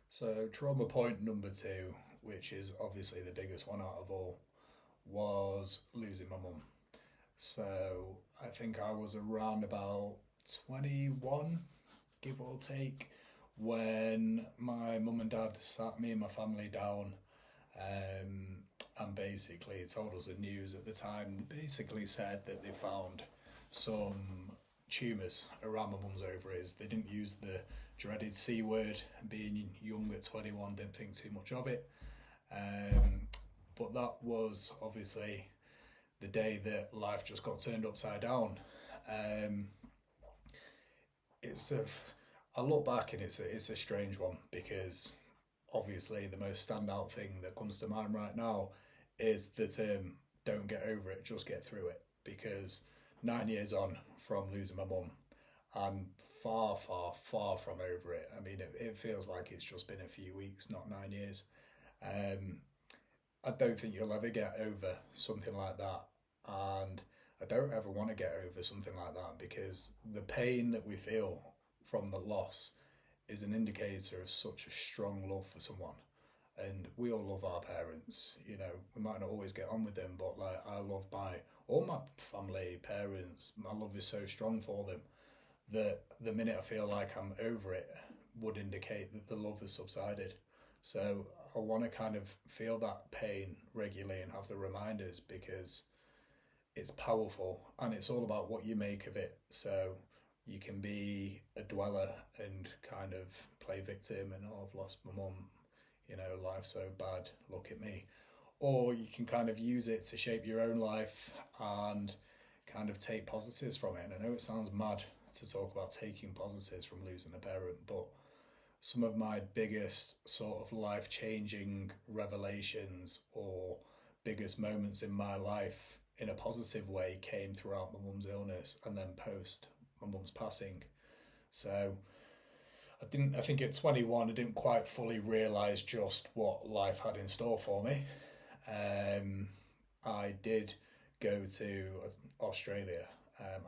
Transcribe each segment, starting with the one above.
So, trauma point number two, which is obviously the biggest one out of all, was losing my mum. So, I think I was around about 21, give or take, when my mum and dad sat me and my family down um, and basically told us the news at the time. They basically said that they found some tumours around my mum's ovaries. They didn't use the dreaded C word. Being young at 21, didn't think too much of it. Um, but that was obviously the day that life just got turned upside down. Um, it's a, I look back and it's a strange one because obviously the most standout thing that comes to mind right now is the term "don't get over it, just get through it." Because 9 years on from losing my mum, I'm far, far, far from over it. I mean, it feels like it's just been a few weeks, not 9 years. Um, I don't think you'll ever get over something like that. And I don't ever want to get over something like that because the pain that we feel from the loss is an indicator of such a strong love for someone. And we all love our parents, we might not always get on with them, but like I love my all my family, parents, my love is so strong for them that the minute I feel like I'm over it would indicate that the love has subsided. So I want to kind of feel that pain regularly and have the reminders because it's powerful and it's all about what you make of it. So you can be a dweller and kind of play victim and oh, I've lost my mum, life's so bad, look at me. Or you can kind of use it to shape your own life and kind of take positives from it. And I know it sounds mad to talk about taking positives from losing a parent, but some of my biggest sort of life changing revelations or biggest moments in my life in a positive way came throughout my mum's illness and then post my mum's passing. So I think at 21 I didn't quite fully realise just what life had in store for me. Um, I did go to Australia,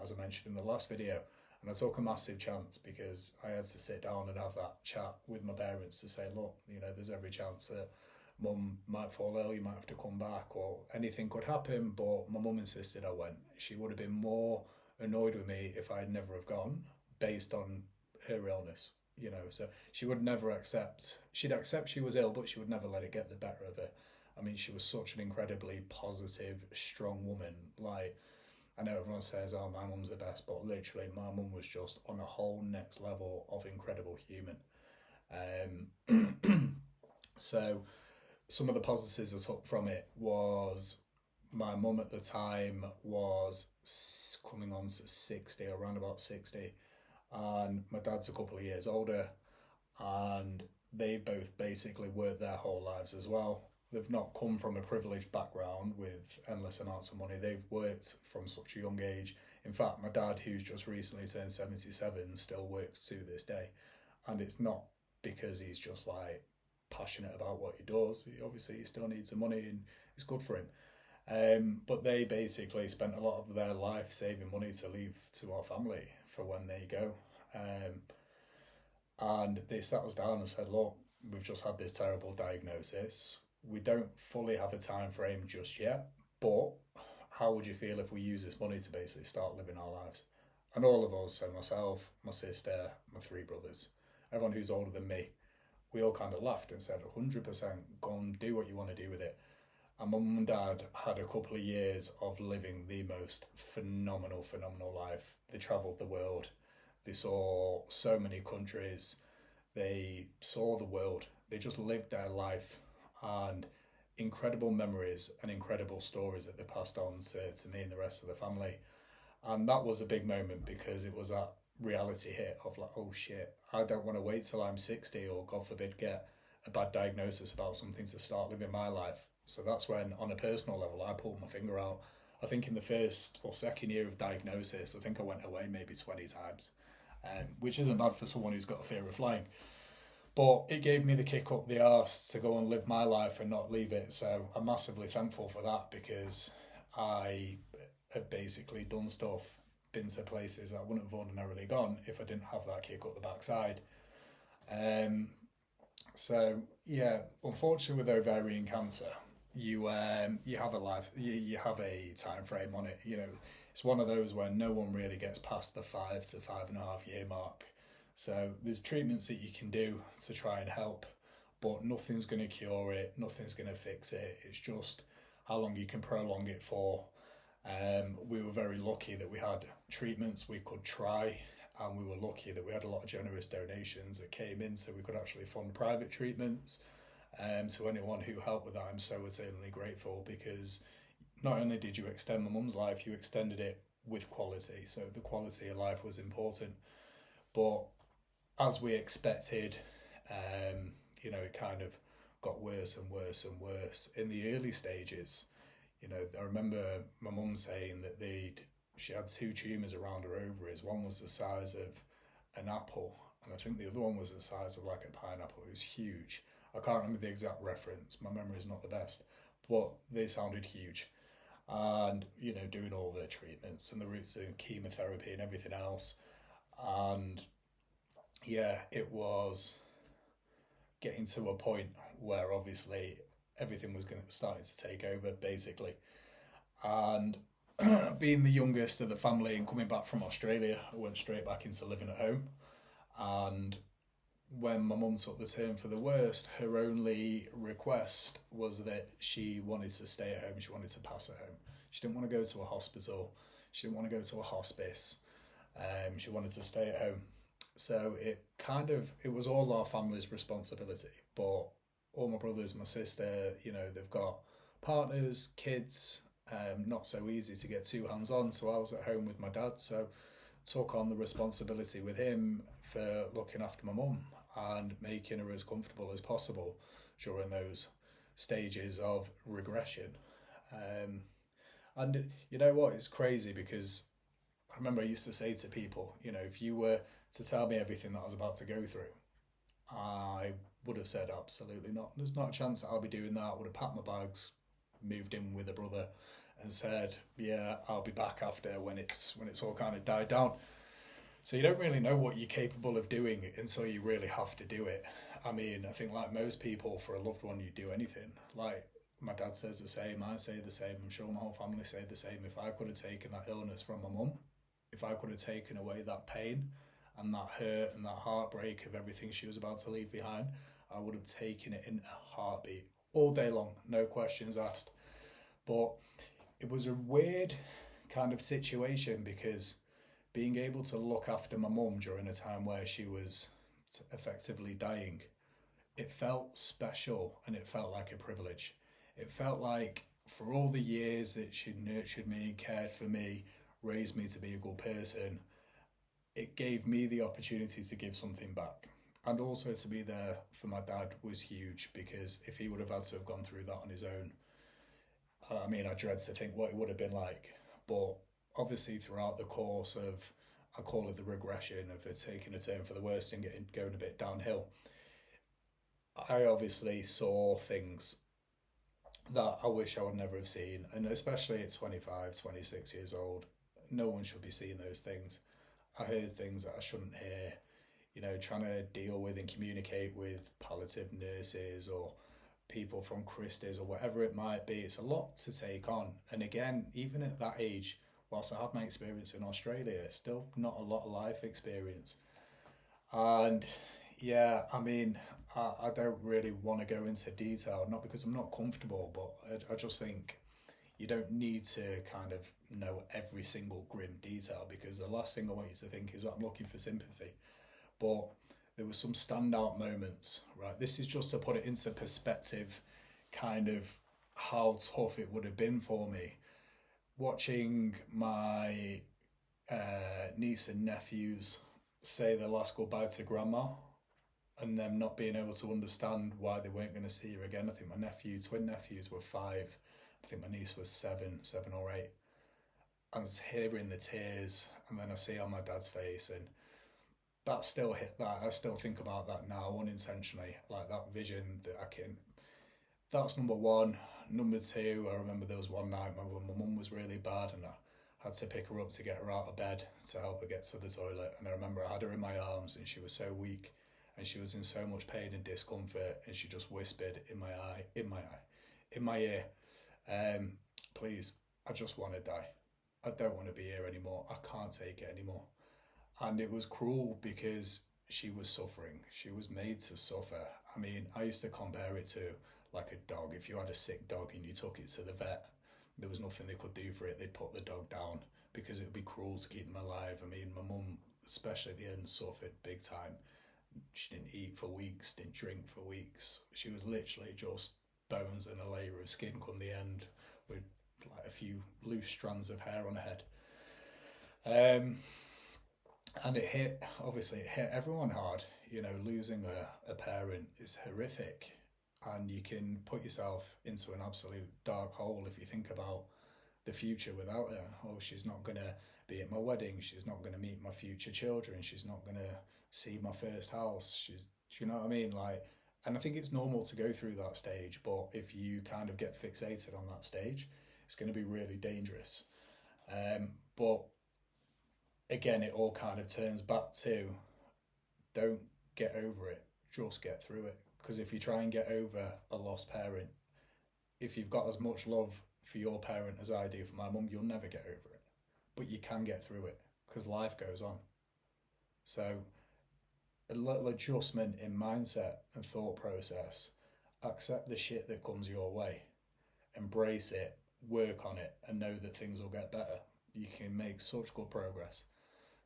as I mentioned in the last video, and I took a massive chance because I had to sit down and have that chat with my parents to say, look, there's every chance that mum might fall ill, you might have to come back, or anything could happen. But my mum insisted I went. She would have been more annoyed with me if I'd never have gone, based on her illness. So she would never accept. She'd accept she was ill, but she would never let it get the better of her. I mean, she was such an incredibly positive, strong woman. Like, I know everyone says, oh, my mum's the best, but literally, my mum was just on a whole next level of incredible human. So, some of the positives I took from it was my mum at the time was coming on to 60, around about 60, and my dad's a couple of years older, and they both basically worked their whole lives as well. They've not come from a privileged background with endless amounts of money. They've worked from such a young age. In fact, my dad, who's just recently turned 77, still works to this day. And it's not because he's just like passionate about what he does. Obviously, he still needs the money and it's good for him. But they basically spent a lot of their life saving money to leave to our family for when they go. Um, and they sat us down and said, look, we've just had this terrible diagnosis. We don't fully have a time frame just yet, but how would you feel if we use this money to basically start living our lives? And all of us, so myself, my sister, my three brothers, everyone who's older than me, we all kind of laughed and said, 100%, go and do what you want to do with it. And mum and dad had a couple of years of living the most phenomenal, phenomenal life. They travelled the world. They saw so many countries. They saw the world. They just lived their life and incredible memories and incredible stories that they passed on to me and the rest of the family. And that was a big moment because it was that reality hit of like, oh shit, I don't want to wait till I'm 60 or God forbid get a bad diagnosis about something to start living my life. So that's when, on a personal level, I pulled my finger out. I think in the first or second year of diagnosis, I think I went away maybe 20 times, which isn't bad for someone who's got a fear of flying. But it gave me the kick up the arse to go and live my life and not leave it. So I'm massively thankful for that because I have basically done stuff, been to places I wouldn't have ordinarily gone if I didn't have that kick up the backside. Um, So yeah, unfortunately with ovarian cancer, you have a life you have a time frame on it. You know, it's one of those where no one really gets past the 5 to 5.5 year mark. So there's treatments that you can do to try and help, but nothing's going to cure it. Nothing's going to fix it. It's just how long you can prolong it for. We were very lucky that we had treatments we could try, and we were lucky that we had a lot of generous donations that came in, so we could actually fund private treatments. To anyone who helped with that, I'm so eternally grateful, because not only did you extend my mum's life, you extended it with quality. So the quality of life was important. But as we expected, it kind of got worse and worse and worse in the early stages. I remember my mum saying that she had two tumours around her ovaries. One was the size of an apple, and I think the other one was the size of like a pineapple. It was huge. I can't remember the exact reference. My memory is not the best, but they sounded huge. And doing all the treatments and the routes of chemotherapy and everything else, and yeah, it was getting to a point where obviously everything was going to starting to take over basically. And being the youngest of the family and coming back from Australia, I went straight back into living at home. And when my mum took the turn for the worst, her only request was that she wanted to stay at home. She wanted to pass at home. She didn't want to go to a hospital. She didn't want to go to a hospice. She wanted to stay at home. So it was all our family's responsibility. But all my brothers, my sister, they've got partners, kids. Not so easy to get two hands on. So I was at home with my dad. So took on the responsibility with him for looking after my mum and making her as comfortable as possible during those stages of regression. And you know what? It's crazy because I remember I used to say to people, if you were to tell me everything that I was about to go through, I would have said absolutely not. There's not a chance that I'll be doing that. I would have packed my bags, moved in with a brother, and said, "Yeah, I'll be back after when it's all kind of died down." So you don't really know what you're capable of doing until you really have to do it. I mean, I think like most people, for a loved one, you do anything. Like my dad says the same, I say the same. I'm sure my whole family say the same. If I could have taken that illness from my mum, if I could have taken away that pain and that hurt and that heartbreak of everything she was about to leave behind, I would have taken it in a heartbeat all day long, no questions asked. But it was a weird kind of situation because being able to look after my mum during a time where she was effectively dying, it felt special and it felt like a privilege. It felt like for all the years that she nurtured me and cared for me, raised me to be a good person, it gave me the opportunity to give something back. And also to be there for my dad was huge, because if he would have had to have gone through that on his own, I mean, I dread to think what it would have been like. But obviously, throughout the course of, I call it the regression of it taking a turn for the worst and going a bit downhill, I obviously saw things that I wish I would never have seen. And especially at 25, 26 years old, no one should be seeing those things. I heard things that I shouldn't hear, trying to deal with and communicate with palliative nurses or people from Christie's or whatever it might be. It's a lot to take on. And again, even at that age, whilst I had my experience in Australia, it's still not a lot of life experience. And yeah, I mean, I don't really want to go into detail, not because I'm not comfortable, but I just think you don't need to kind of know every single grim detail, because the last thing I want you to think is that I'm looking for sympathy. But there were some standout moments, right? This is just to put it into perspective, kind of how tough it would have been for me. Watching my niece and nephews say their last goodbye to grandma, and them not being able to understand why they weren't going to see her again. I think my twin nephews were 5. I think my niece was 7 or 8. And hearing the tears, and then I see on my dad's face, and that still hit that. I still think about that now unintentionally, like that vision that I can. That's number one. Number two, I remember there was one night when my mum was really bad, and I had to pick her up to get her out of bed to help her get to the toilet. And I remember I had her in my arms, and she was so weak. and she was in so much pain and discomfort, and she just whispered in my ear, um, please, I just want to die. I don't want to be here anymore. I can't take it anymore. And it was cruel because she was suffering. She was made to suffer. I mean, I used to compare it to like a dog. If you had a sick dog and you took it to the vet, there was nothing they could do for it. They'd put the dog down because it would be cruel to keep them alive. I mean, my mum, especially at the end, suffered big time. She didn't eat for weeks, didn't drink for weeks. She was literally just bones and a layer of skin come the end with like a few loose strands of hair on her head. And it hit everyone hard. You know, losing a parent is horrific. And you can put yourself into an absolute dark hole if you think about the future without her. Oh, she's not going to be at my wedding. She's not going to meet my future children. She's not going to see my first house. Do you know what I mean? Like, and I think it's normal to go through that stage, but if you kind of get fixated on that stage, it's going to be really dangerous. But again, it all kind of turns back to don't get over it, just get through it. Because if you try and get over a lost parent, if you've got as much love for your parent as I do for my mum, you'll never get over it. But you can get through it because life goes on. So a little adjustment in mindset and thought process, accept the shit that comes your way, embrace it, work on it, and know that things will get better. You can make such good progress.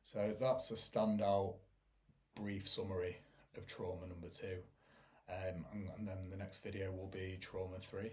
So that's a standout brief summary of trauma number 2. And then the next video will be trauma 3.